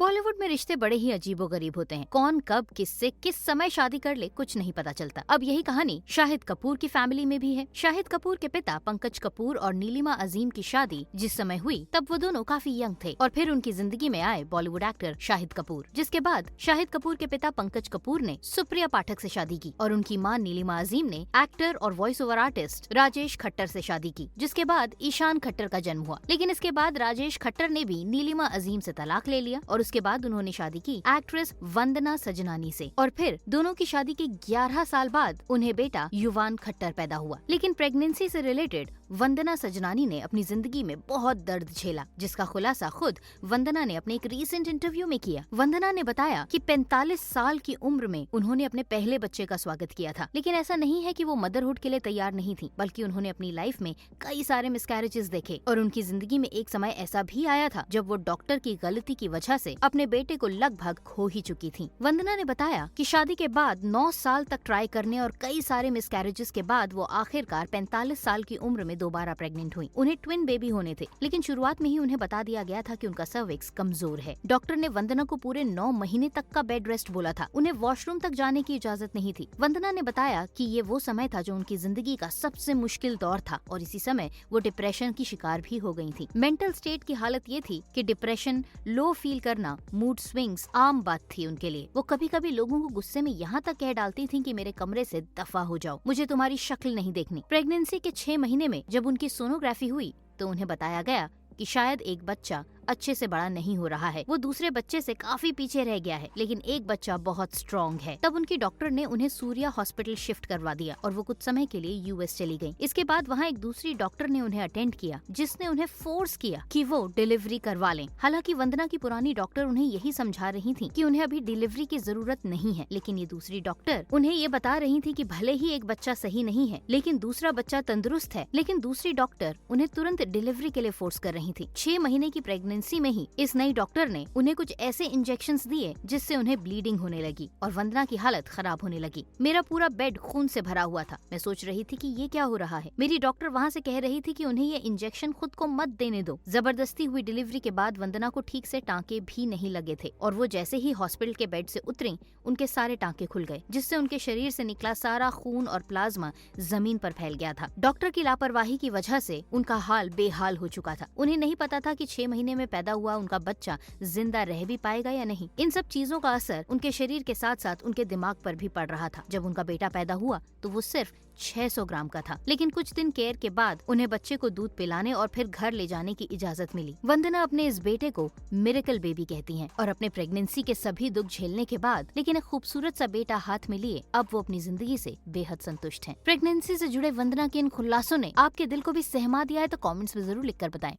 बॉलीवुड में रिश्ते बड़े ही अजीबोगरीब होते हैं। कौन कब किससे किस समय शादी कर ले कुछ नहीं पता चलता। अब यही कहानी शाहिद कपूर की फैमिली में भी है। शाहिद कपूर के पिता पंकज कपूर और नीलिमा अजीम की शादी जिस समय हुई तब वो दोनों काफी यंग थे और फिर उनकी जिंदगी में आए बॉलीवुड एक्टर शाहिद कपूर, जिसके बाद शाहिद कपूर के पिता पंकज कपूर ने सुप्रिया पाठक से शादी की और उनकी मां नीलिमा अजीम ने एक्टर और voice over artist Rajesh Khattar से शादी की, जिसके बाद ईशान खट्टर का जन्म हुआ। लेकिन इसके बाद राजेश खट्टर ने भी नीलिमा अजीम से तलाक ले लिया और उसके बाद उन्होंने शादी की एक्ट्रेस वंदना सजनानी से और फिर दोनों की शादी के 11 साल बाद उन्हें बेटा युवान खट्टर पैदा हुआ। लेकिन प्रेगनेंसी से रिलेटेड वंदना सजनानी ने अपनी जिंदगी में बहुत दर्द झेला, जिसका खुलासा खुद वंदना ने अपने एक रीसेंट इंटरव्यू में किया। वंदना ने बताया कि 45 साल की उम्र में उन्होंने अपने पहले बच्चे का स्वागत किया था, लेकिन ऐसा नहीं है कि वो मदरहुड के लिए तैयार नहीं थी, बल्कि उन्होंने अपनी लाइफ में कई सारे मिसकैरेजेस देखे और उनकी जिंदगी में एक समय ऐसा भी आया था जब वो डॉक्टर की गलती की वजह से अपने बेटे को लगभग खो ही चुकी थी। वंदना ने बताया कि शादी के बाद 9 साल तक ट्राई करने और कई सारे मिसकैरेजेस के बाद वो आखिरकार 45 साल की उम्र में दोबारा प्रेग्नेंट हुई। उन्हें ट्विन बेबी होने थे, लेकिन शुरुआत में ही उन्हें बता दिया गया था कि उनका सर्विक्स कमजोर है। डॉक्टर ने वंदना को पूरे 9 महीने तक का बेड रेस्ट बोला था। उन्हें वॉशरूम तक जाने की इजाजत नहीं थी। वंदना ने बताया कि ये वो समय था जो उनकी जिंदगी का सबसे मुश्किल दौर था और इसी समय वो डिप्रेशन की शिकार भी हो गई थी। मेंटल स्टेट की हालत ये थी कि डिप्रेशन, लो फील करना, मूड स्विंग्स आम बात थी उनके लिए। वो कभी कभी लोगों को गुस्से में यहाँ तक कह डालती थी कि मेरे कमरे से दफा हो जाओ, मुझे तुम्हारी शक्ल नहीं देखनी। प्रेगनेंसी के 6 महीने में जब उनकी सोनोग्राफी हुई तो उन्हें बताया गया कि शायद एक बच्चा अच्छे से बड़ा नहीं हो रहा है, वो दूसरे बच्चे से काफी पीछे रह गया है, लेकिन एक बच्चा बहुत स्ट्रॉन्ग है। तब उनकी डॉक्टर ने उन्हें सूर्या हॉस्पिटल शिफ्ट करवा दिया और वो कुछ समय के लिए यूएस चली गयी। इसके बाद वहाँ एक दूसरी डॉक्टर ने उन्हें अटेंड किया, जिसने उन्हें फोर्स किया कि वो डिलीवरी करवा लें। हालांकि वंदना की पुरानी डॉक्टर उन्हें यही समझा रही थी कि उन्हें अभी डिलीवरी की जरूरत नहीं है, लेकिन ये दूसरी डॉक्टर उन्हें ये बता रही थी कि भले ही एक बच्चा सही नहीं है, लेकिन दूसरा बच्चा तंदुरुस्त है। लेकिन दूसरी डॉक्टर उन्हें तुरंत डिलीवरी के लिए फोर्स कर रही थी। 6 महीने की प्रेगनेंसी में ही इस नई डॉक्टर ने उन्हें कुछ ऐसे इंजेक्शंस दिए जिससे उन्हें ब्लीडिंग होने लगी और वंदना की हालत खराब होने लगी। मेरा पूरा बेड खून से भरा हुआ था। मैं सोच रही थी कि ये क्या हो रहा है। मेरी डॉक्टर वहाँ से कह रही थी कि उन्हें ये इंजेक्शन खुद को मत देने दो। जबरदस्ती हुई डिलीवरी के बाद वंदना को ठीक से टाँके भी नहीं लगे थे और वो जैसे ही हॉस्पिटल के बेड से उतरी उनके सारे टाँके खुल गए, जिससे उनके शरीर से निकला सारा खून और प्लाज्मा जमीन पर फैल गया था। डॉक्टर की लापरवाही की वजह से उनका हाल बेहाल हो चुका था। उन्हें नहीं पता था कि 6 महीने में पैदा हुआ उनका बच्चा जिंदा रह भी पाएगा या नहीं। इन सब चीजों का असर उनके शरीर के साथ साथ उनके दिमाग पर भी पड़ रहा था। जब उनका बेटा पैदा हुआ तो वो सिर्फ 600 ग्राम का था, लेकिन कुछ दिन केयर के बाद उन्हें बच्चे को दूध पिलाने और फिर घर ले जाने की इजाजत मिली। वंदना अपने इस बेटे को मिरेकल बेबी कहती हैं और अपने प्रेगनेंसी के सभी दुख झेलने के बाद लेकिन एक खूबसूरत सा बेटा हाथ में लिए अब वो अपनी जिंदगी से बेहद संतुष्ट हैं। प्रेगनेंसी से जुड़े वंदना के इन खुलासों ने आपके दिल को भी सहमा दिया है तो कमेंट्स में जरूर लिखकर बताएं।